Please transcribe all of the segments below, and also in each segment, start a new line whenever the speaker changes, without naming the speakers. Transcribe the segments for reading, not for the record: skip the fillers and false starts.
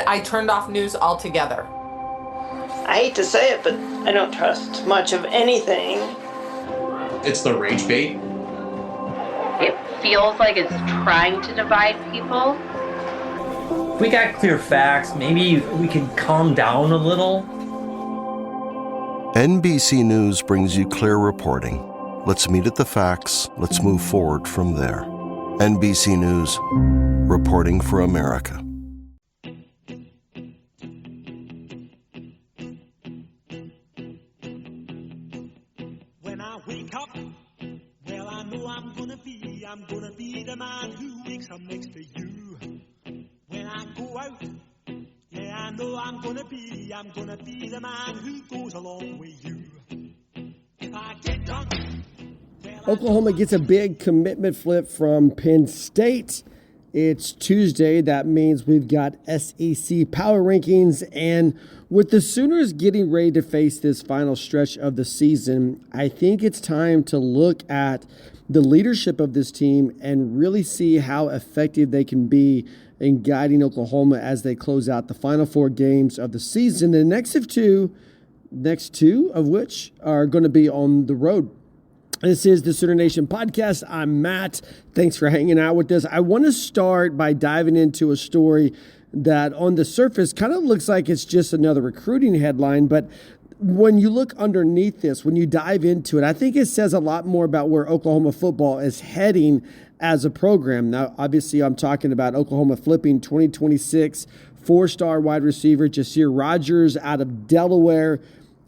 I turned off news altogether.
I hate to say it, but I don't trust much of anything.
It's the rage bait.
It feels like it's trying to divide people.
If we got clear facts, maybe we could calm down a little.
NBC News brings you clear reporting. Let's meet at the facts. Let's move forward from there. NBC News, reporting for America.
When I wake up, well, I know I'm gonna be the man who wakes up next to you. When I go out, yeah, I know I'm gonna be the man who goes along with you. If I get drunk,
Oklahoma gets a big commitment flip from Penn State. It's Tuesday. That means we've got SEC power rankings. And with the Sooners getting ready to face this final stretch of the season, I think it's time to look at the leadership of this team and really see how effective they can be in guiding Oklahoma as they close out the final 4 games of the season. The next two of which are going to be on the road. This is the Sooner Nation podcast. I'm Matt. Thanks for hanging out with us. I want to start by diving into a story that on the surface kind of looks like it's just another recruiting headline, but when you look underneath this, when you dive into it, I think it says a lot more about where Oklahoma football is heading as a program. Now, obviously, I'm talking about Oklahoma flipping 2026 4-star wide receiver Jasir Rogers out of Delaware.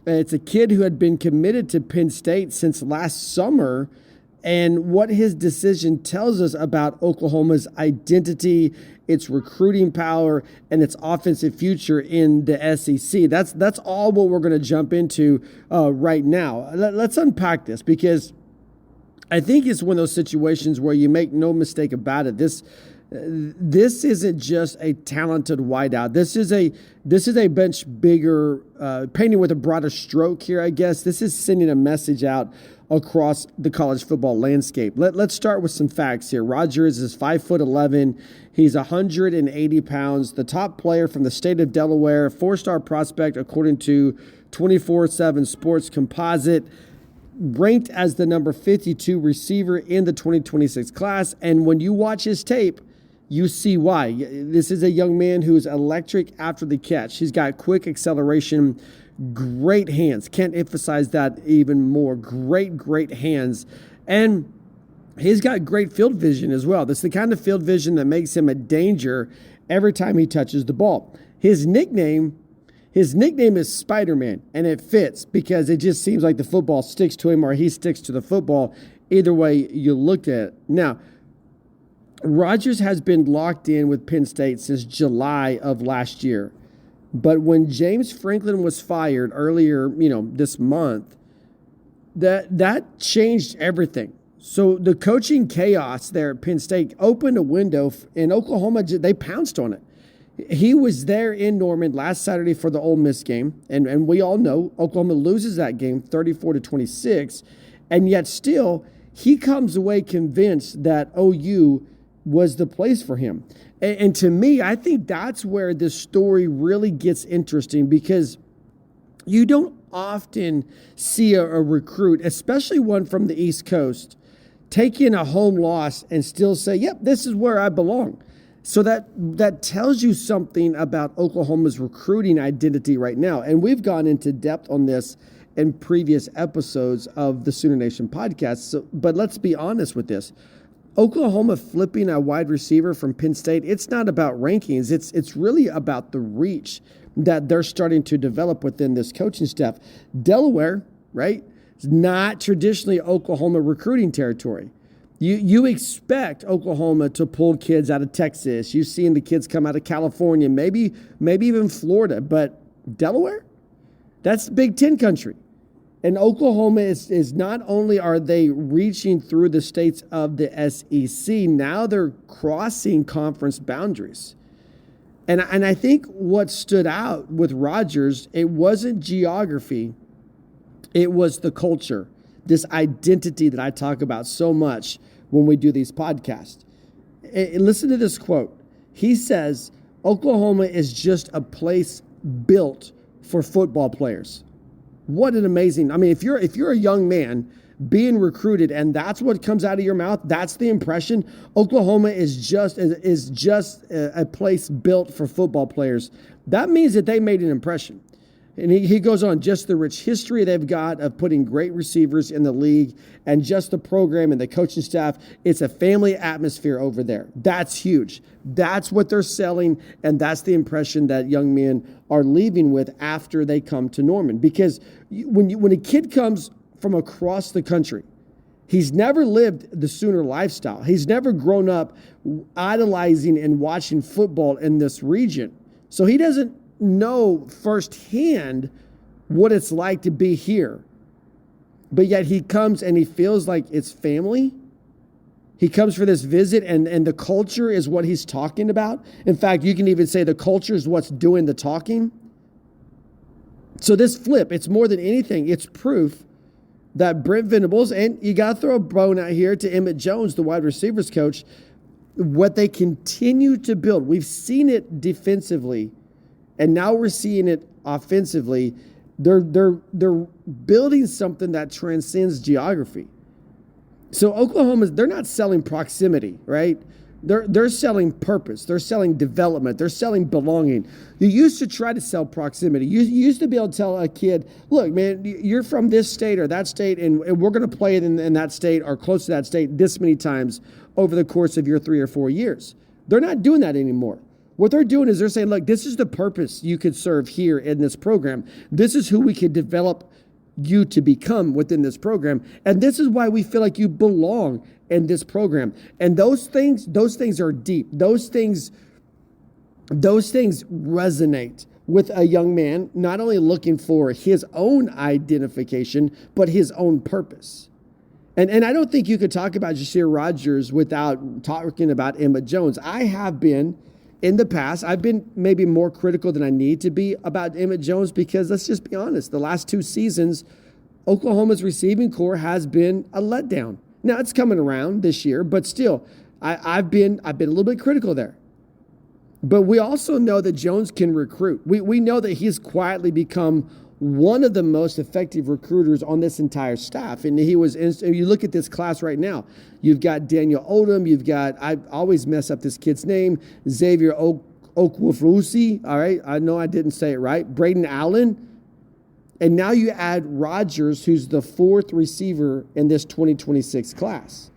It's a kid who had been committed to Penn State since last summer, and what his decision tells us about Oklahoma's identity, its recruiting power, and its offensive future in the SEC. That's all what we're going to jump into right now. Let's unpack this, because I think it's one of those situations where you make no mistake about it. This isn't just a talented wideout. This is a bench bigger, painting with a broader stroke here, I guess. This is sending a message out across the college football landscape. Let's start with some facts here. Rogers is 5'11". He's 180 pounds. The top player from the state of Delaware, 4-star prospect according to 24/7 Sports Composite. Ranked as the number 52 receiver in the 2026 class. And when you watch his tape, you see why. This is a young man who's electric after the catch. He's got quick acceleration, great hands. Can't emphasize that even more. Great hands. And he's got great field vision as well. This is the kind of field vision that makes him a danger every time he touches the ball. His nickname is Spider-Man, and it fits because it just seems like the football sticks to him or he sticks to the football. Either way you look at it. Now, Rogers has been locked in with Penn State since July of last year. But when James Franklin was fired earlier, this month, that changed everything. So the coaching chaos there at Penn State opened a window, and Oklahoma, they pounced on it. He was there in Norman last Saturday for the Ole Miss game, and we all know Oklahoma loses that game 34-26, and yet still he comes away convinced that OU was the place for him. And to me, I think that's where this story really gets interesting, because you don't often see a recruit, especially one from the East Coast, taking a home loss and still say, yep, this is where I belong. So that tells you something about Oklahoma's recruiting identity right now. And we've gone into depth on this in previous episodes of the Sooner Nation podcast. But let's be honest with this. Oklahoma flipping a wide receiver from Penn State, it's not about rankings. It's really about the reach that they're starting to develop within this coaching staff. Delaware, right, is not traditionally Oklahoma recruiting territory. You expect Oklahoma to pull kids out of Texas. You've seen the kids come out of California, maybe even Florida. But Delaware, that's Big Ten country. And Oklahoma is not only are they reaching through the states of the SEC, now they're crossing conference boundaries. And I think what stood out with Rogers, it wasn't geography, it was the culture, this identity that I talk about so much when we do these podcasts. And listen to this quote. He says, Oklahoma is just a place built for football players. What an amazing, I mean, if you're a young man being recruited and that's what comes out of your mouth, that's the impression. Oklahoma is just a place built for football players. That means that they made an impression. And he goes on, just the rich history they've got of putting great receivers in the league and just the program and the coaching staff. It's a family atmosphere over there. That's huge. That's what they're selling, and that's the impression that young men are leaving with after they come to Norman. Because when a kid comes from across the country, he's never lived the Sooner lifestyle. He's never grown up idolizing and watching football in this region. So he doesn't know firsthand what it's like to be here. But yet he comes and he feels like it's family. He comes for this visit and the culture is what he's talking about. In fact, you can even say the culture is what's doing the talking. So this flip, it's more than anything, it's proof that Brent Venables, and you got to throw a bone out here to Emmett Jones, the wide receivers coach, what they continue to build. We've seen it defensively, and now we're seeing it offensively. They're building something that transcends geography. So Oklahoma, they're not selling proximity, right? They're selling purpose. They're selling development. They're selling belonging. You used to try to sell proximity. You used to be able to tell a kid, look, man, you're from this state or that state, and we're going to play in that state or close to that state this many times over the course of your 3 or 4 years. They're not doing that anymore. What they're doing is they're saying, look, this is the purpose you could serve here in this program. This is who we could develop you to become within this program. And this is why we feel like you belong in this program. And those things are deep. Those things resonate with a young man, not only looking for his own identification, but his own purpose. And I don't think you could talk about Jasir Rogers without talking about Emmett Jones. I have been in the past, I've been maybe more critical than I need to be about Emmett Jones because let's just be honest, the last 2 seasons, Oklahoma's receiving core has been a letdown. Now it's coming around this year, but still, I've been a little bit critical there. But we also know that Jones can recruit. We know that he's quietly become one of the most effective recruiters on this entire staff. And he was, you look at this class right now, you've got Daniel Odom, you've got, I always mess up this kid's name, Xavier Okwufusi, all right? I know I didn't say it right. Braden Allen. And now you add Rogers, who's the 4th receiver in this 2026 class.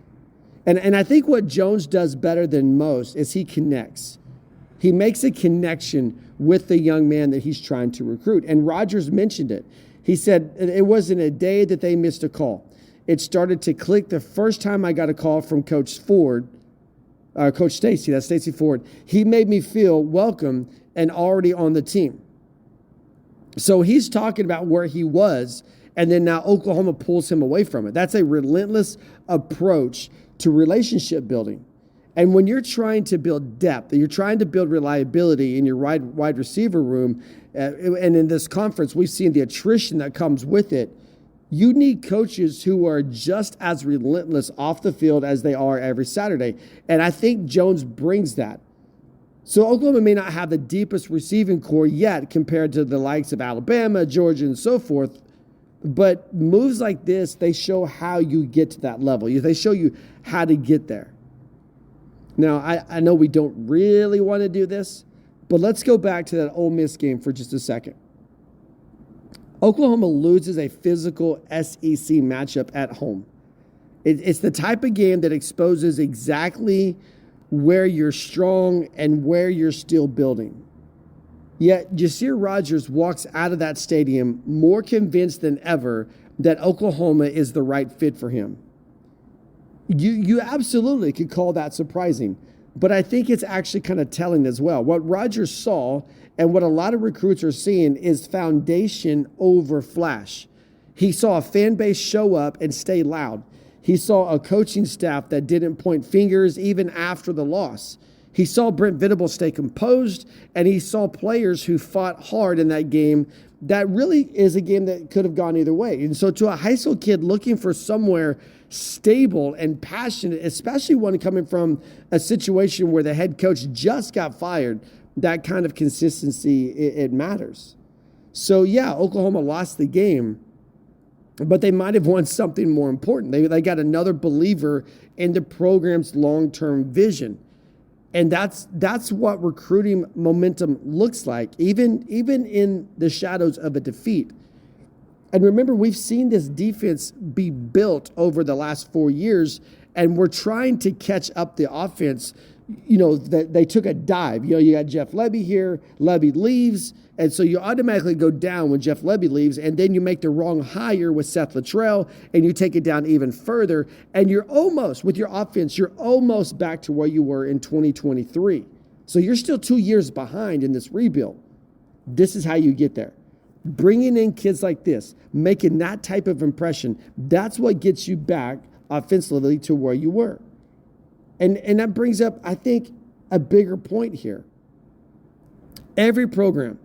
And I think what Jones does better than most is he connects. He makes a connection with the young man that he's trying to recruit. And Rogers mentioned it. He said it wasn't a day that they missed a call. It started to click the first time I got a call from Coach Stacy, that's Stacy Ford. He made me feel welcome and already on the team. So he's talking about where he was, and then now Oklahoma pulls him away from it. That's a relentless approach to relationship building. And when you're trying to build depth, you're trying to build reliability in your wide receiver room, and in this conference, we've seen the attrition that comes with it. You need coaches who are just as relentless off the field as they are every Saturday. And I think Jones brings that. So Oklahoma may not have the deepest receiving core yet compared to the likes of Alabama, Georgia, and so forth. But moves like this, they show how you get to that level. They show you how to get there. Now, I know we don't really want to do this, but let's go back to that Ole Miss game for just a second. Oklahoma loses a physical SEC matchup at home. It's the type of game that exposes exactly where you're strong and where you're still building. Yet, Jasir Rogers walks out of that stadium more convinced than ever that Oklahoma is the right fit for him. You absolutely could call that surprising, but I think it's actually kind of telling as well. What Rogers saw and what a lot of recruits are seeing is foundation over flash. He saw a fan base show up and stay loud. He saw a coaching staff that didn't point fingers even after the loss. He saw Brent Venables stay composed, and he saw players who fought hard in that game. That really is a game that could have gone either way. And so to a high school kid looking for somewhere stable and passionate, especially one coming from a situation where the head coach just got fired, that kind of consistency, it matters. So, yeah, Oklahoma lost the game, but they might have won something more important. They got another believer in the program's long-term vision. And that's what recruiting momentum looks like, even in the shadows of a defeat. And remember, we've seen this defense be built over the last 4 years, and we're trying to catch up the offense. You know, that they took a dive. You know, you got Jeff Lebby here, Lebby leaves, and so you automatically go down when Jeff Lebby leaves, and then you make the wrong hire with Seth Luttrell, and you take it down even further, and you're almost, with your offense, you're almost back to where you were in 2023. So you're still 2 years behind in this rebuild. This is how you get there. Bringing in kids like this, making that type of impression, that's what gets you back offensively to where you were. And that brings up, I think, a bigger point here. Every program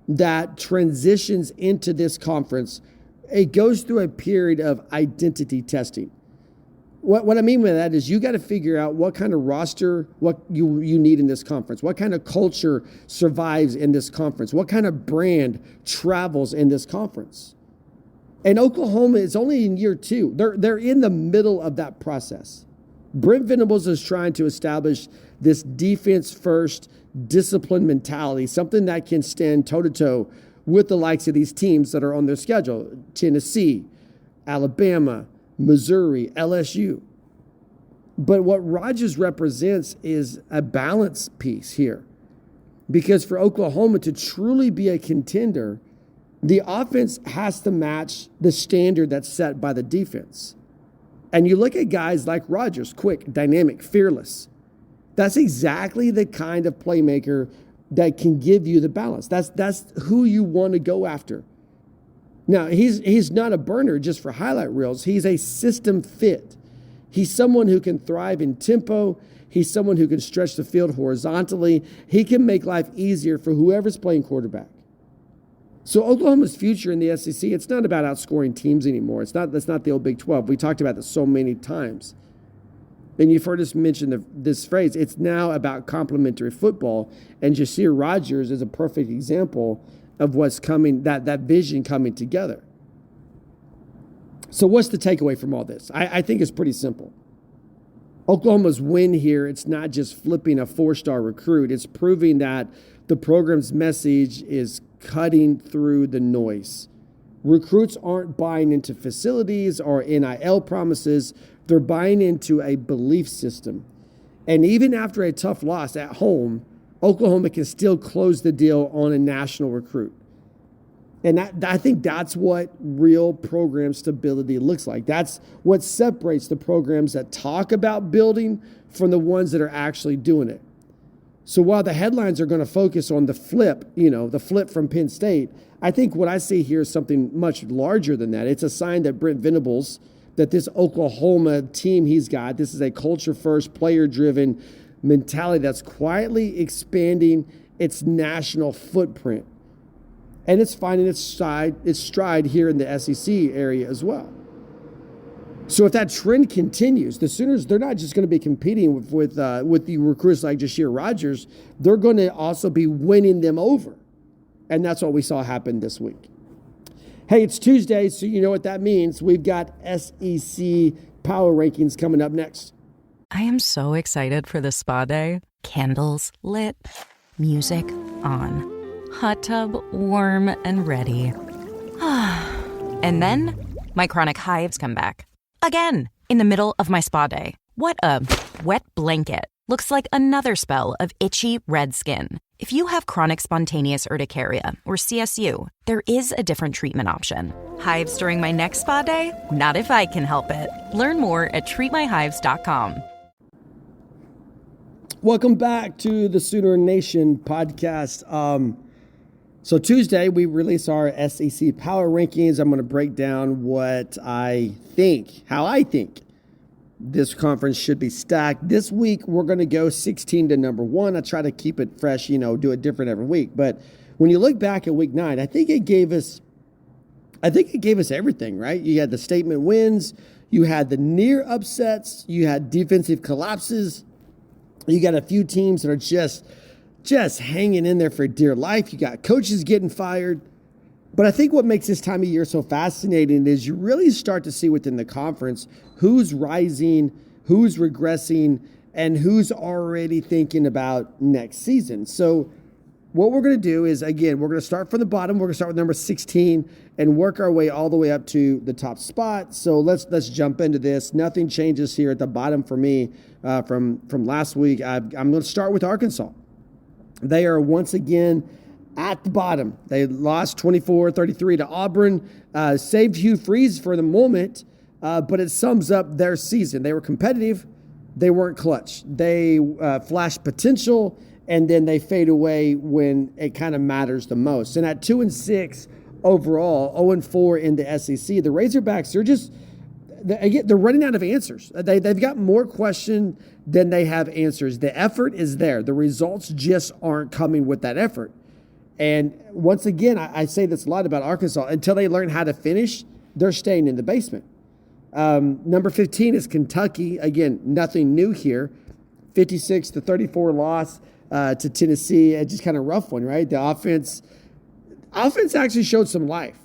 that transitions into this conference, it goes through a period of identity testing. What I mean by that is you got to figure out what kind of roster, what you need in this conference, what kind of culture survives in this conference, what kind of brand travels in this conference. And Oklahoma is only in year 2. They're in the middle of that process. Brent Venables is trying to establish this defense-first discipline mentality, something that can stand toe-to-toe with the likes of these teams that are on their schedule: Tennessee, Alabama, Missouri, LSU. But what Rogers represents is a balance piece here. Because for Oklahoma to truly be a contender, the offense has to match the standard that's set by the defense. And you look at guys like Rogers, quick, dynamic, fearless. That's exactly the kind of playmaker that can give you the balance. That's who you want to go after. Now, he's not a burner just for highlight reels. He's a system fit. He's someone who can thrive in tempo. He's someone who can stretch the field horizontally. He can make life easier for whoever's playing quarterback. So Oklahoma's future in the SEC, it's not about outscoring teams anymore. That's not the old Big 12. We talked about this so many times. And you've heard us mention this phrase. It's now about complementary football. And Jasir Rogers is a perfect example of what's coming, that vision coming together. So what's the takeaway from all this? I think it's pretty simple. Oklahoma's win here, it's not just flipping a 4-star recruit. It's proving that the program's message is cutting through the noise. Recruits aren't buying into facilities or NIL promises. They're buying into a belief system. And even after a tough loss at home, Oklahoma can still close the deal on a national recruit. And I think that's what real program stability looks like. That's what separates the programs that talk about building from the ones that are actually doing it. So while the headlines are going to focus on the flip from Penn State, I think what I see here is something much larger than that. It's a sign that Brent Venables, that this Oklahoma team he's got, this is a culture-first, player-driven mentality that's quietly expanding its national footprint. And it's finding its stride here in the SEC area as well. So if that trend continues, the Sooners, they're not just going to be competing with the recruits like Jasir Rogers. They're going to also be winning them over. And that's what we saw happen this week. Hey, it's Tuesday, so you know what that means. We've got SEC Power Rankings coming up next.
I am so excited for this spa day. Candles lit, music on, hot tub warm and ready. And then my chronic hives come back. Again, in the middle of my spa day. What a wet blanket. Looks like another spell of itchy red skin. If you have chronic spontaneous urticaria or CSU, there is a different treatment option. Hives during my next spa day? Not if I can help it. Learn more at treatmyhives.com.
Welcome back to the Sooner Nation podcast. So Tuesday, we release our SEC Power Rankings. I'm going to break down how I think this conference should be stacked. This week, we're going to go 16 to number 1. I try to keep it fresh, do it different every week. But when you look back at week 9, I think it gave us everything, right? You had the statement wins. You had the near upsets. You had defensive collapses. You got a few teams that are just just hanging in there for dear life. You got coaches getting fired. But I think what makes this time of year so fascinating is you really start to see within the conference who's rising, who's regressing, and who's already thinking about next season. So what we're going to do is, again, we're going to start from the bottom. We're going to start with number 16 and work our way all the way up to the top spot. So let's jump into this. Nothing changes here at the bottom for me from last week. I'm going to start with Arkansas. They are once again at the bottom. They lost 24-33 to Auburn. Saved Hugh Freeze for the moment, but it sums up their season. They were competitive. They weren't clutch. They flashed potential, and then they fade away when it kind of matters the most. And at 2-6 overall, 0-4 in the SEC, the Razorbacks, they're running out of answers. They've got more questions than they have answers. The effort is there. The results just aren't coming with that effort. And once again, I say this a lot about Arkansas. Until they learn how to finish, they're staying in the basement. Number 15 is Kentucky. Again, nothing new here. 56-34 loss to Tennessee. It's just kind of a rough one, right? The offense actually showed some life,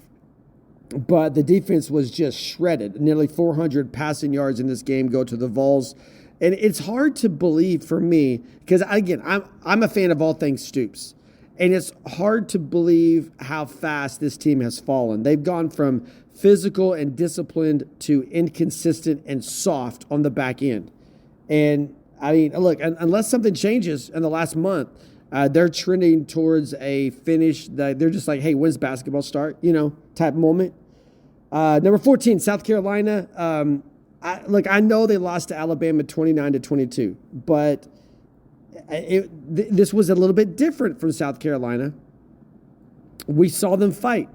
but the defense was just shredded. Nearly 400 passing yards in this game go to the Vols. And it's hard to believe for me because, again, I'm a fan of all things Stoops. And it's hard to believe how fast this team has fallen. They've gone from physical and disciplined to inconsistent and soft on the back end. And, I mean, look, unless something changes in the last month, they're trending towards a finish that they're just like, hey, when's basketball start? Type moment. Number 14, South Carolina. I know they lost to Alabama 29-22, but this was a little bit different from South Carolina. We saw them fight.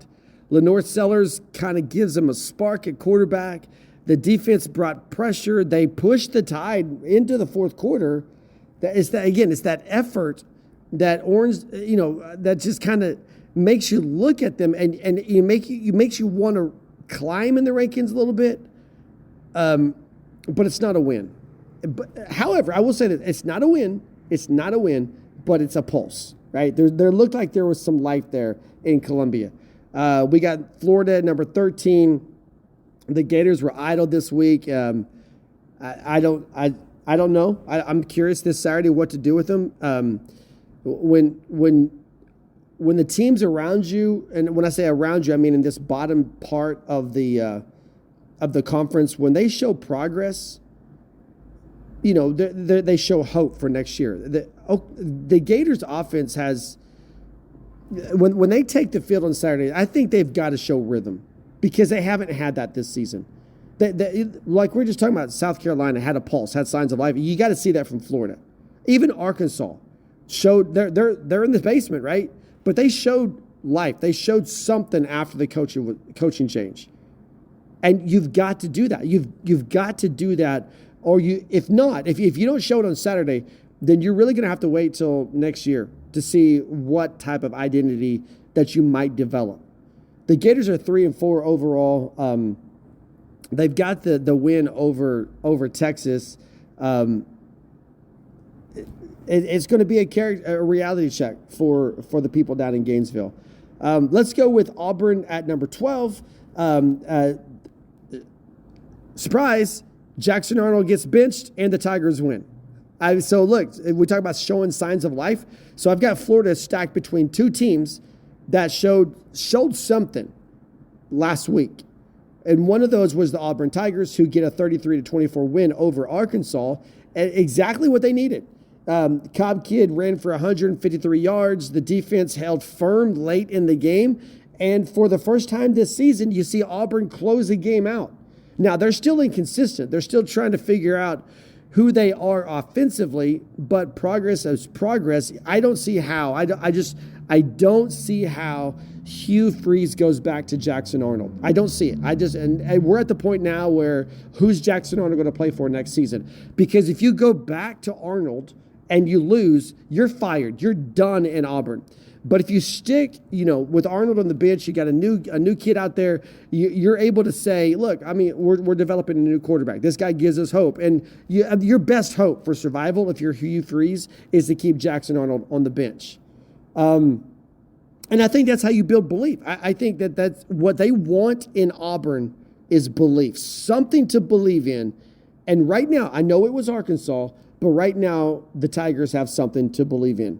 Lenore Sellers kind of gives them a spark at quarterback. The defense brought pressure. They pushed the Tide into the fourth quarter. It's that effort that that just kind of makes you look at them and it makes you want to climb in the rankings a little bit. But it's not a win. However, I will say that it's not a win. It's not a win, but it's a pulse, right? There looked like there was some life there in Columbia. We got Florida at number 13. The Gators were idle this week. I don't know. I'm curious this Saturday what to do with them. When the teams around you, and when I say around you, I mean in this bottom part of the conference, when they show progress, they show hope for next year. The Gators offense has, when they take the field on Saturday, I think they've got to show rhythm because they haven't had that this season. Like we're just talking about, South Carolina had a pulse, had signs of life. You got to see that from Florida. Even Arkansas showed they're in the basement, right? But they showed life. They showed something after the coaching change. And you've got to do that. You've got to do that. Or if you don't show it on Saturday, then you're really going to have to wait till next year to see what type of identity that you might develop. The Gators are 3-4 overall. They've got the win over Texas. It's going to be a reality check for the people down in Gainesville. Let's go with Auburn at number 12. Surprise, Jackson Arnold gets benched and the Tigers win. So look, we talk about showing signs of life. So I've got Florida stacked between two teams that showed something last week. And one of those was the Auburn Tigers, who get a 33-24 win over Arkansas. And exactly what they needed. Cobb Kid ran for 153 yards. The defense held firm late in the game. And for the first time this season, you see Auburn close a game out. Now, they're still inconsistent. They're still trying to figure out who they are offensively, but progress is progress. I don't see how. I don't see how Hugh Freeze goes back to Jackson Arnold. I don't see it. And we're at the point now where who's Jackson Arnold going to play for next season? Because if you go back to Arnold and you lose, you're fired. You're done in Auburn. But if you stick, with Arnold on the bench, you got a new kid out there, you're able to say, look, I mean, we're developing a new quarterback. This guy gives us hope. And your best hope for survival, if you're Hugh Freeze, is to keep Jackson Arnold on the bench. And I think that's how you build belief. I think that's what they want in Auburn is belief, something to believe in. And right now, I know it was Arkansas, but right now the Tigers have something to believe in.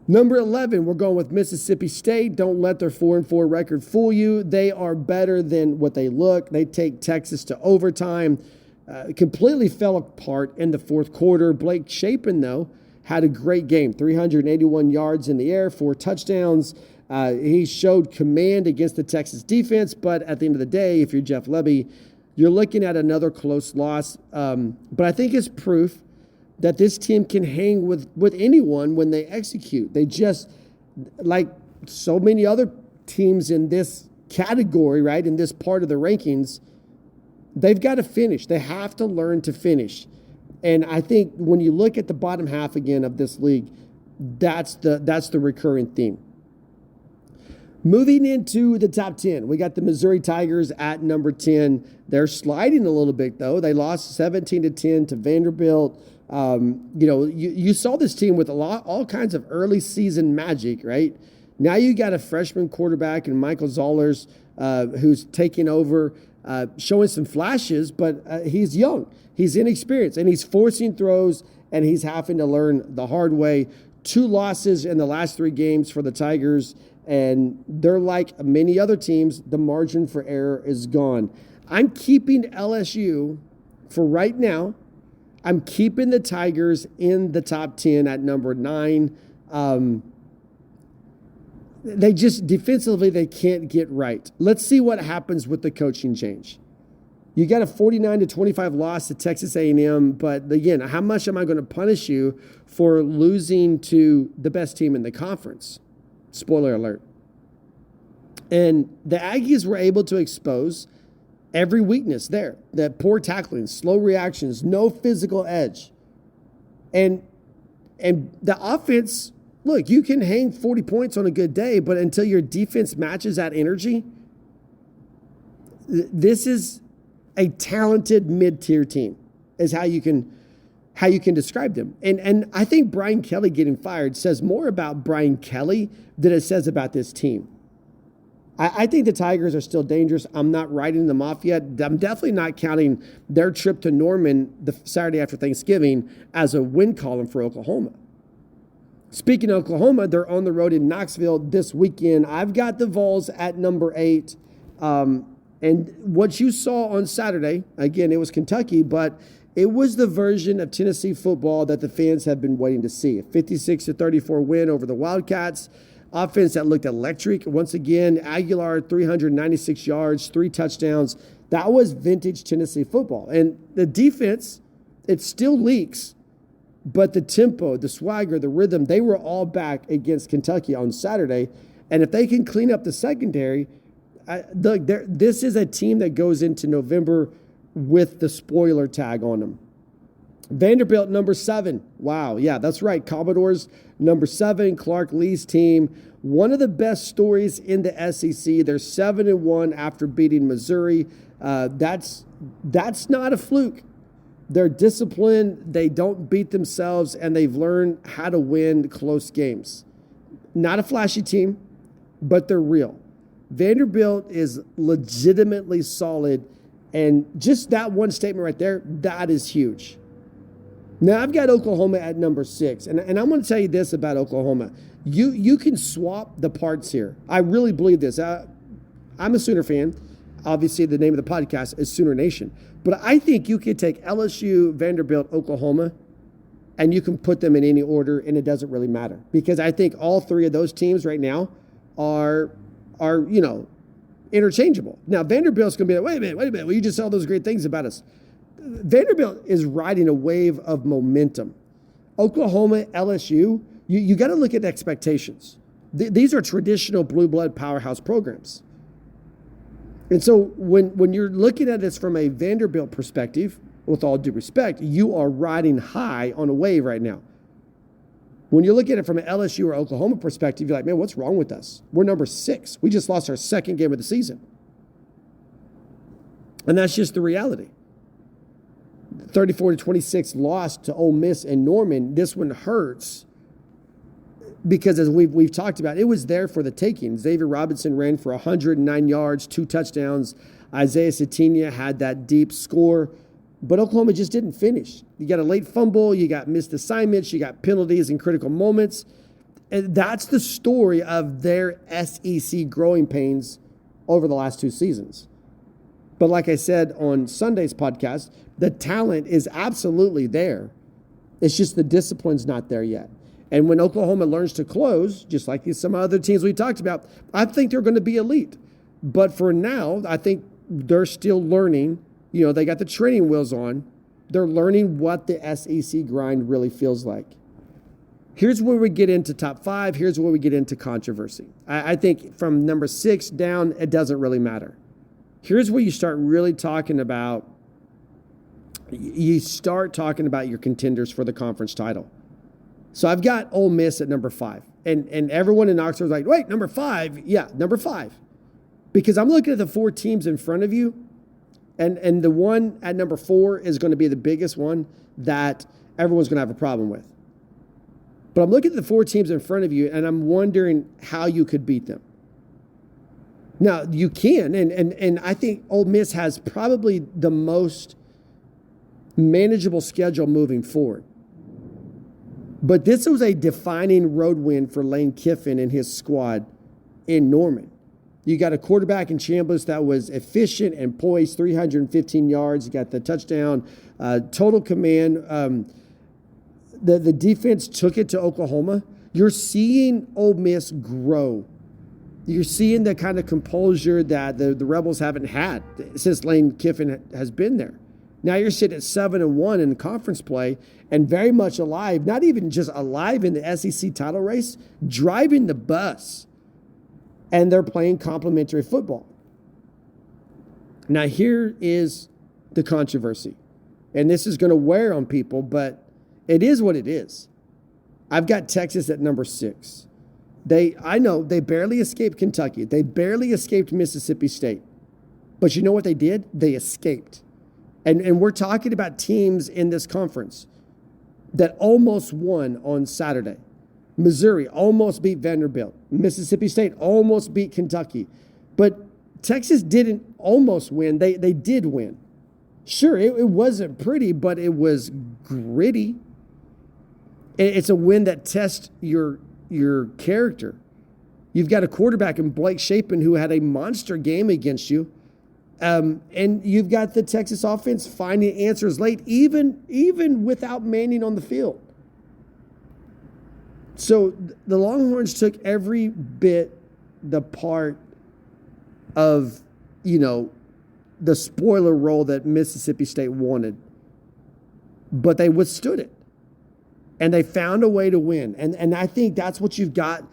Number 11, we're going with Mississippi State. Don't let their 4-4 record fool you. They are better than what they look. They take Texas to overtime. Completely fell apart in the fourth quarter. Blake Shapen, though, had a great game. 381 yards in the air, 4 touchdowns. He showed command against the Texas defense, but at the end of the day, if you're Jeff Lebby, you're looking at another close loss. But I think it's proof that this team can hang with anyone when they execute. They just, like so many other teams in this category, right, in this part of the rankings, they've got to finish. They have to learn to finish. And I think when you look at the bottom half again of this league, that's the recurring theme. Moving into the top 10, we got the Missouri Tigers at number 10. They're sliding a little bit, though. They lost 17-10 to Vanderbilt. You saw this team with all kinds of early season magic, right? Now you got a freshman quarterback in Michael Zollers who's taking over, showing some flashes, but he's young. He's inexperienced, and he's forcing throws, and he's having to learn the hard way. 2 losses in the last 3 games for the Tigers, and they're like many other teams. The margin for error is gone. I'm keeping LSU for right now. I'm keeping the Tigers in the top 10 at number 9. They just defensively, they can't get right. Let's see what happens with the coaching change. You got a 49-25 loss to Texas A&M, but again, how much am I going to punish you for losing to the best team in the conference? Spoiler alert. And the Aggies were able to expose every weakness there. That poor tackling, slow reactions, no physical edge. And the offense, look, you can hang 40 points on a good day, but until your defense matches that energy, this is a talented mid-tier team is how you can describe them. And I think Brian Kelly getting fired says more about Brian Kelly than it says about this team. I think the Tigers are still dangerous. I'm not writing them off yet. I'm definitely not counting their trip to Norman the Saturday after Thanksgiving as a win column for Oklahoma. Speaking of Oklahoma, they're on the road in Knoxville this weekend. I've got the Vols at number 8. And what you saw on Saturday, again, it was Kentucky, but it was the version of Tennessee football that the fans have been waiting to see. A 56-34 win over the Wildcats. Offense that looked electric. Once again, Aguilar, 396 yards, 3 touchdowns. That was vintage Tennessee football. And the defense, it still leaks, but the tempo, the swagger, the rhythm, they were all back against Kentucky on Saturday. And if they can clean up the secondary, this is a team that goes into November with the spoiler tag on them. Vanderbilt, number 7. Wow, yeah, that's right. Commodores, number 7. Clark Lee's team. One of the best stories in the SEC. They're 7-1 after beating Missouri. That's not a fluke. They're disciplined. They don't beat themselves, and they've learned how to win close games. Not a flashy team, but they're real. Vanderbilt is legitimately solid, and just that one statement right there, that is huge. Now, I've got Oklahoma at number 6, and I'm going to tell you this about Oklahoma. You can swap the parts here. I really believe this. I'm a Sooner fan. Obviously, the name of the podcast is Sooner Nation. But I think you could take LSU, Vanderbilt, Oklahoma, and you can put them in any order, and it doesn't really matter. Because I think all 3 of those teams right now are interchangeable. Now, Vanderbilt's going to be like, wait a minute. Well, you just said all those great things about us. Vanderbilt is riding a wave of momentum. Oklahoma, LSU, you got to look at expectations. These are traditional blue blood powerhouse programs. And so when you're looking at this from a Vanderbilt perspective, with all due respect, you are riding high on a wave right now. When you look at it from an LSU or Oklahoma perspective, you're like, man, what's wrong with us? We're number 6. We just lost our second game of the season. And that's just the reality. 34-26 loss to Ole Miss and Norman. This one hurts because, as we've talked about, it was there for the taking. Xavier Robinson ran for 109 yards, 2 touchdowns. Isaiah Satina had that deep score, but Oklahoma just didn't finish. You got a late fumble, you got missed assignments, you got penalties in critical moments. And that's the story of their SEC growing pains over the last 2 seasons. But like I said on Sunday's podcast, the talent is absolutely there. It's just the discipline's not there yet. And when Oklahoma learns to close, just like some other teams we talked about, I think they're going to be elite. But for now, I think they're still learning. You know, they got the training wheels on. They're learning what the SEC grind really feels like. Here's where we get into top 5. Here's where we get into controversy. I think from number 6 down, it doesn't really matter. Here's where you start really talking about, your contenders for the conference title. So I've got Ole Miss at number 5. And everyone in Oxford was like, wait, number 5? Yeah, number 5. Because I'm looking at the 4 teams in front of you, and the one at number 4 is going to be the biggest one that everyone's going to have a problem with. But I'm looking at the 4 teams in front of you, and I'm wondering how you could beat them. Now, you can, and I think Ole Miss has probably the most manageable schedule moving forward. But this was a defining road win for Lane Kiffin and his squad in Norman. You got a quarterback in Chambliss that was efficient and poised, 315 yards. You got the touchdown, total command. The defense took it to Oklahoma. You're seeing Ole Miss grow. You're seeing the kind of composure that the Rebels haven't had since Lane Kiffin has been there. Now you're sitting at 7-1 in conference play and very much alive, not even just alive in the SEC title race, driving the bus. And they're playing complementary football. Now here is the controversy. And this is going to wear on people, but it is what it is. I've got Texas at number 6. I know they barely escaped Kentucky. They barely escaped Mississippi State. But you know what they did? They escaped. And we're talking about teams in this conference that almost won on Saturday. Missouri almost beat Vanderbilt. Mississippi State almost beat Kentucky. But Texas didn't almost win. They did win. Sure, it wasn't pretty, but it was gritty. It's a win that tests your character. You've got a quarterback in Blake Shapen who had a monster game against you. And you've got the Texas offense finding answers late, even without Manning on the field. So the Longhorns took every bit the part of, the spoiler role that Mississippi State wanted. But they withstood it. And they found a way to win. And I think that's what you've got.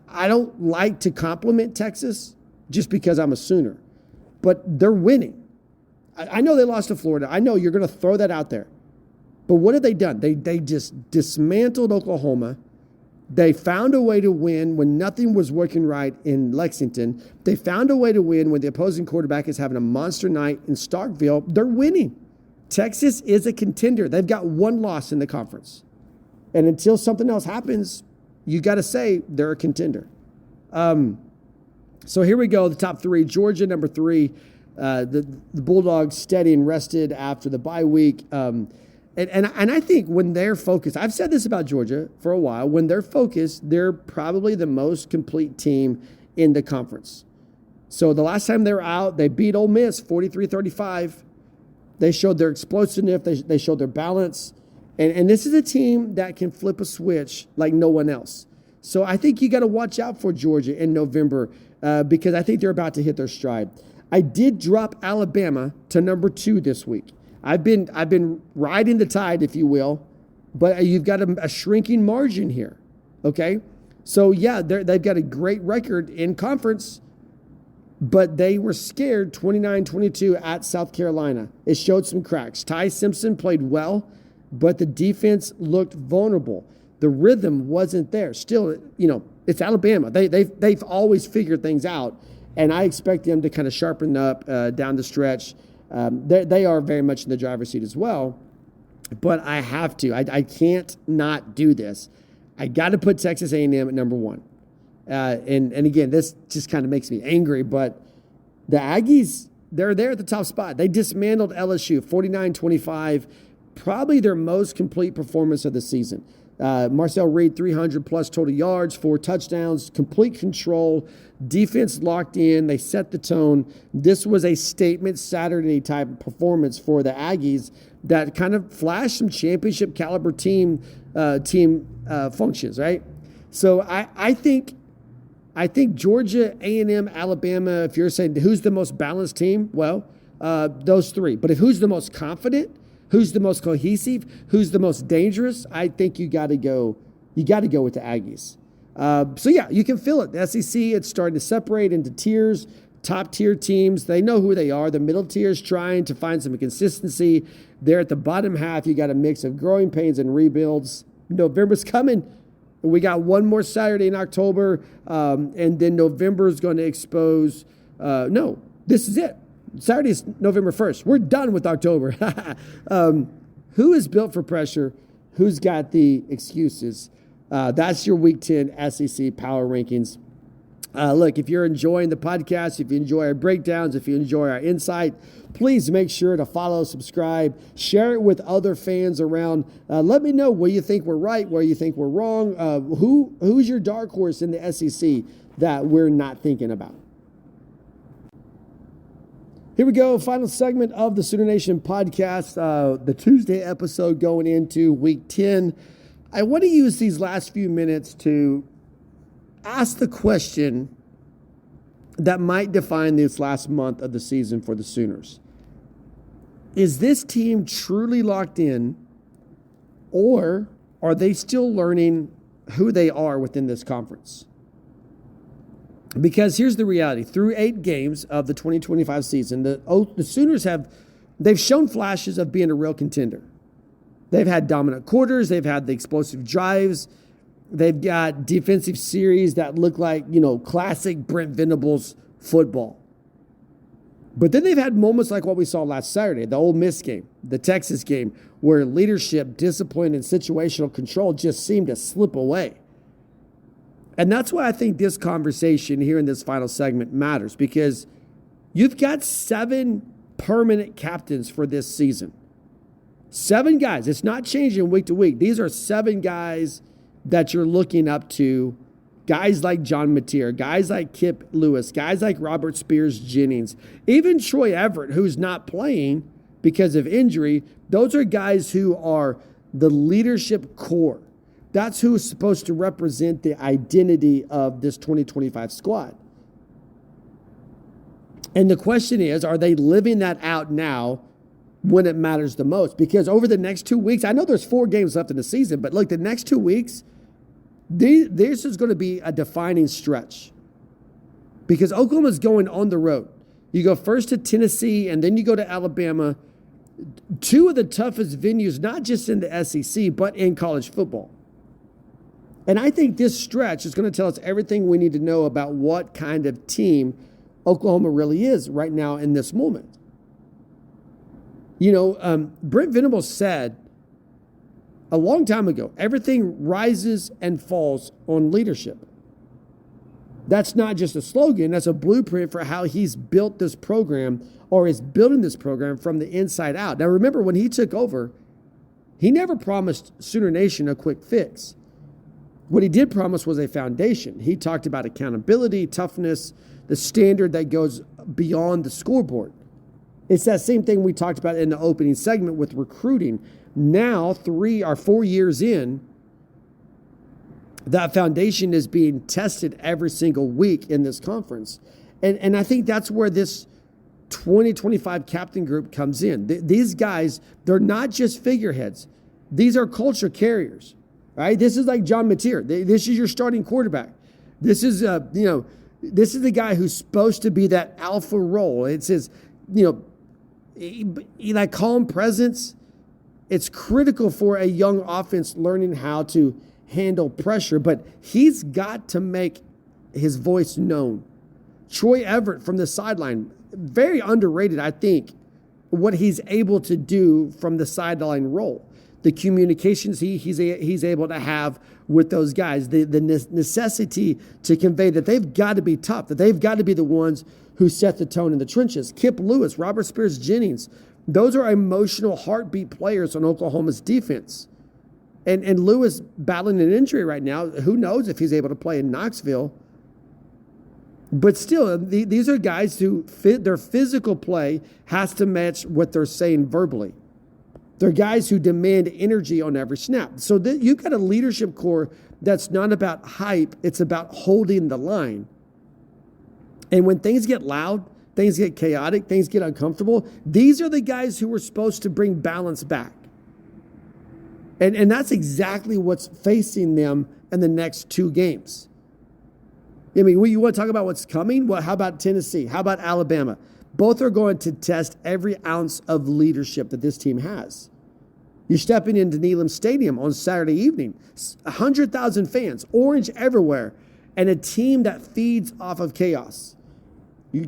I don't like to compliment Texas just because I'm a Sooner. But they're winning. I know they lost to Florida. I know you're going to throw that out there. But what have they done? They just dismantled Oklahoma. They found a way to win when nothing was working right in Lexington. They found a way to win when the opposing quarterback is having a monster night in Starkville. They're winning. Texas is a contender. They've got 1 loss in the conference. And until something else happens, you got to say they're a contender. So here we go, the top 3. Georgia, number 3. The Bulldogs steady and rested after the bye week. And I think when they're focused, I've said this about Georgia for a while, when they're focused, they're probably the most complete team in the conference. So the last time they were out, they beat Ole Miss 43-35. They showed their explosiveness. They showed their balance. And this is a team that can flip a switch like no one else. So I think you got to watch out for Georgia in November because I think they're about to hit their stride. I did drop Alabama to number 2 this week. I've been riding the tide, if you will, but you've got a shrinking margin here, okay? So, yeah, they've got a great record in conference, but they were scared 29-22 at South Carolina. It showed some cracks. Ty Simpson played well, but the defense looked vulnerable. The rhythm wasn't there. Still, it's Alabama. They've always figured things out, and I expect them to kind of sharpen up down the stretch. They are very much in the driver's seat as well, but I have to. I can't not do this. I got to put Texas A&M at number one. And again, this just kind of makes me angry, but the Aggies, they're there at the top spot. They dismantled LSU 49-25, probably their most complete performance of the season. Marcel Reed, 300-plus total yards, 4 touchdowns, complete control, defense locked in. They set the tone. This was a statement Saturday-type performance for the Aggies that kind of flashed some championship-caliber team functions, right? So I think Georgia, A&M, Alabama, if you're saying who's the most balanced team, well, those three. But who's the most confident, who's the most cohesive, who's the most dangerous, I think you got to go with the Aggies. So yeah, you can feel it. The SEC, it's starting to separate into tiers. Top tier teams, they know who they are. The middle tier is trying to find some consistency. There at the bottom half, you got a mix of growing pains and rebuilds. November's coming. We got one more Saturday in October, and then November is going to expose. No, this is it. Saturday is November 1st. We're done with October. Who is built for pressure? Who's got the excuses? That's your Week 10 SEC Power Rankings. Look, if you're enjoying the podcast, if you enjoy our breakdowns, if you enjoy our insight, please make sure to follow, subscribe, share it with other fans around. Let me know where you think we're right, where you think we're wrong. Who's your dark horse in the SEC that we're not thinking about? Here we go. Final segment of the Sooner Nation podcast, the Tuesday episode going into Week 10. I want to use these last few minutes to ask the question that might define this last month of the season for the Sooners. Is this team truly locked in, or are they still learning who they are within this conference? Because here's the reality. Through 8 games of the 2025 season, the Sooners they've shown flashes of being a real contender. They've had dominant quarters. They've had the explosive drives. They've got defensive series that look like, classic Brent Venables football. But then they've had moments like what we saw last Saturday, the Ole Miss game, the Texas game, where leadership, discipline, and situational control just seemed to slip away. And that's why I think this conversation here in this final segment matters, because you've got 7 permanent captains for this season. 7 guys. It's not changing week to week. These are 7 guys that you're looking up to, guys like John Mateer, guys like Kip Lewis, guys like Robert Spears-Jennings, even Troy Everett, who's not playing because of injury. Those are guys who are the leadership core. That's who's supposed to represent the identity of this 2025 squad. And the question is, are they living that out now when it matters the most? Because over the next 2 weeks, I know there's 4 games left in the season, but look, the next 2 weeks, this is going to be a defining stretch. Because Oklahoma's going on the road. You go first to Tennessee, and then you go to Alabama. 2 of the toughest venues, not just in the SEC, but in college football. And I think this stretch is going to tell us everything we need to know about what kind of team Oklahoma really is right now in this moment. Brent Venables said a long time ago, everything rises and falls on leadership. That's not just a slogan, that's a blueprint for how he's built this program, or is building this program from the inside out. Now remember, when he took over, he never promised Sooner Nation a quick fix. What he did promise was a foundation. He talked about accountability, toughness, the standard that goes beyond the scoreboard. It's that same thing we talked about in the opening segment with recruiting. Now, 3 or 4 years in, that foundation is being tested every single week in this conference. And I think that's where this 2025 captain group comes in. These guys, they're not just figureheads. These are culture carriers. Right? This is like John Mateer. This is your starting quarterback. This is this is the guy who's supposed to be that alpha role. It says, that calm presence. It's critical for a young offense learning how to handle pressure, but he's got to make his voice known. Troy Everett from the sideline, very underrated, I think, what he's able to do from the sideline role. The communications he's able to have with those guys, the necessity to convey that they've got to be tough, that they've got to be the ones who set the tone in the trenches. Kip Lewis, Robert Spears-Jennings, those are emotional heartbeat players on Oklahoma's defense. And Lewis battling an injury right now. Who knows if he's able to play in Knoxville. But still, these are guys who their physical play has to match what they're saying verbally. They're guys who demand energy on every snap. So you've got a leadership core that's not about hype. It's about holding the line. And when things get loud, things get chaotic, things get uncomfortable, these are the guys who are supposed to bring balance back. And that's exactly what's facing them in the next two games. I mean, you want to talk about what's coming? Well, how about Tennessee? How about Alabama? Both are going to test every ounce of leadership that this team has. You're stepping into Neyland Stadium on Saturday evening, 100,000 fans, orange everywhere, and a team that feeds off of chaos.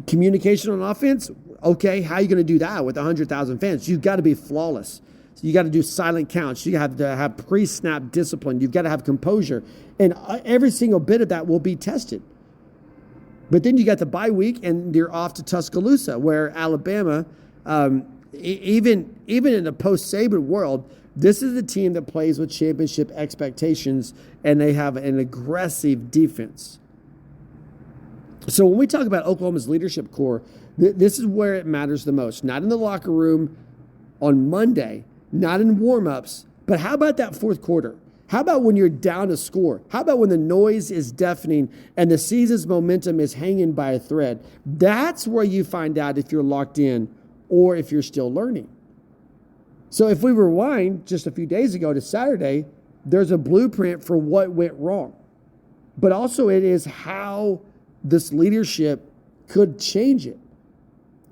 Communication on offense, okay, how are you going to do that with 100,000 fans? You've got to be flawless. So you got to do silent counts. You have to have pre-snap discipline. You've got to have composure. And every single bit of that will be tested. But then you got the bye week, and you're off to Tuscaloosa, where Alabama, even in the post-Saban world, this is the team that plays with championship expectations, and they have an aggressive defense. So when we talk about Oklahoma's leadership core, this is where it matters the most. Not in the locker room on Monday, not in warm-ups, but how about that fourth quarter? How about when you're down a score? How about when the noise is deafening and the season's momentum is hanging by a thread? That's where you find out if you're locked in or if you're still learning. So if we rewind just a few days ago to Saturday, there's a blueprint for what went wrong. But also it is how this leadership could change it.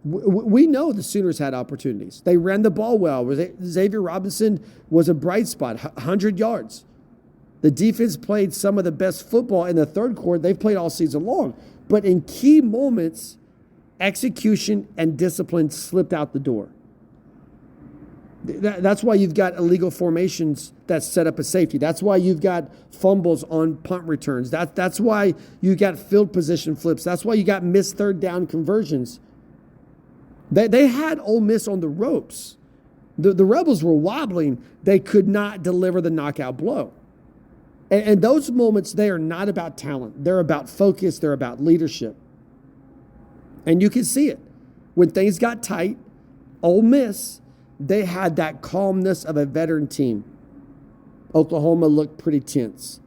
We know the Sooners had opportunities. They ran the ball well. Xavier Robinson was a bright spot, 100 yards. The defense played some of the best football in the third quarter they've played all season long. But in key moments, execution and discipline slipped out the door. That's why you've got illegal formations that set up a safety. That's why you've got fumbles on punt returns. That's why you got field position flips. That's why you got missed third down conversions. They had Ole Miss on the ropes. The Rebels were wobbling. They could not deliver the knockout blow. And those moments, they are not about talent. They're about focus. They're about leadership. And you can see it. When things got tight, Ole Miss, they had that calmness of a veteran team. Oklahoma looked pretty tense.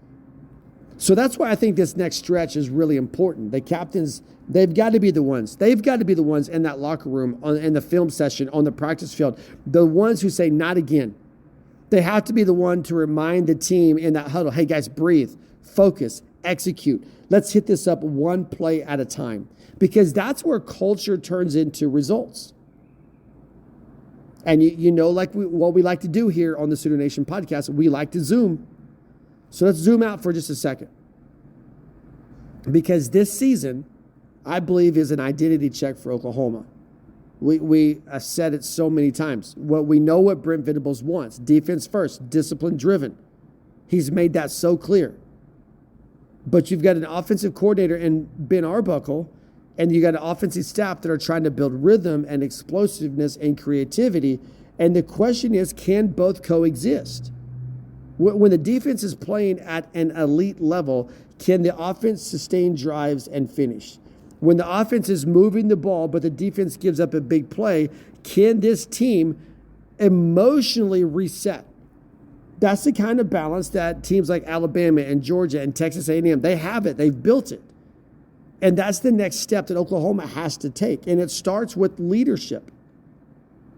So that's why I think this next stretch is really important. The captains, they've got to be the ones. They've got to be the ones in that locker room, in the film session, on the practice field. The ones who say, not again. They have to be the one to remind the team in that huddle, hey guys, breathe, focus, execute. Let's hit this up one play at a time. Because that's where culture turns into results. And you know, what we like to do here on the Sooner Nation podcast, we like to zoom. So let's zoom out for just a second. Because this season, I believe, is an identity check for Oklahoma. We said it so many times. We know what Brent Venables wants. Defense first, discipline driven. He's made that so clear. But you've got an offensive coordinator in Ben Arbuckle, and you got an offensive staff that are trying to build rhythm and explosiveness and creativity. And the question is, can both coexist? When the defense is playing at an elite level, can the offense sustain drives and finish? When the offense is moving the ball, but the defense gives up a big play, can this team emotionally reset? That's the kind of balance that teams like Alabama and Georgia and Texas A&M, they have it. They've built it. And that's the next step that Oklahoma has to take. And it starts with leadership.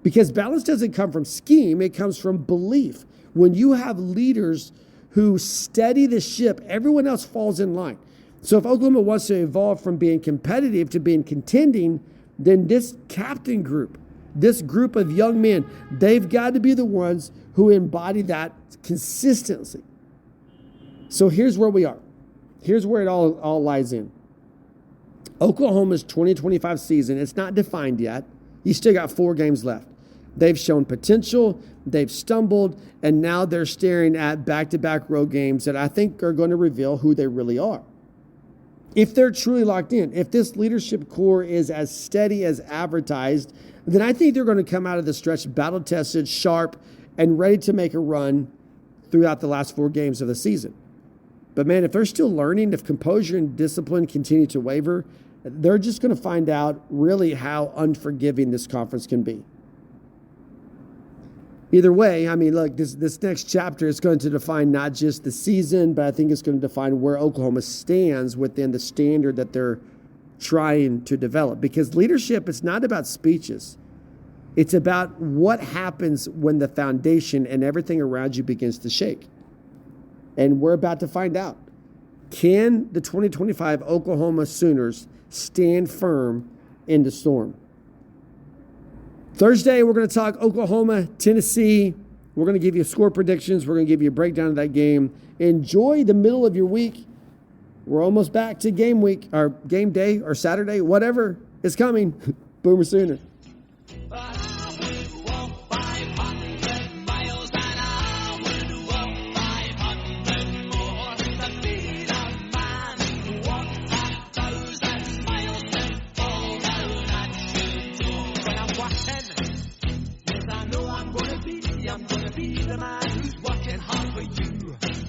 Because balance doesn't come from scheme, it comes from belief. When you have leaders who steady the ship, everyone else falls in line. So if Oklahoma wants to evolve from being competitive to being contending, then this captain group, this group of young men, they've got to be the ones who embody that consistency. So here's where we are. Here's where it all lies in. Oklahoma's 2025 season, it's not defined yet. You still got 4 games left. They've shown potential, they've stumbled, and now they're staring at back-to-back road games that I think are going to reveal who they really are. If they're truly locked in, if this leadership core is as steady as advertised, then I think they're going to come out of the stretch battle-tested, sharp, and ready to make a run throughout the last 4 games of the season. But man, if they're still learning, if composure and discipline continue to waver, they're just going to find out really how unforgiving this conference can be. Either way, I mean, look, this next chapter is going to define not just the season, but I think it's going to define where Oklahoma stands within the standard that they're trying to develop. Because leadership is not about speeches. It's about what happens when the foundation and everything around you begins to shake. And we're about to find out. Can the 2025 Oklahoma Sooners stand firm in the storm? Thursday, we're going to talk Oklahoma, Tennessee. We're going to give you score predictions. We're going to give you a breakdown of that game. Enjoy the middle of your week. We're almost back to game week, or game day, or Saturday, whatever is coming. Boomer Sooner.
I'm gonna be the man who's working hard for you.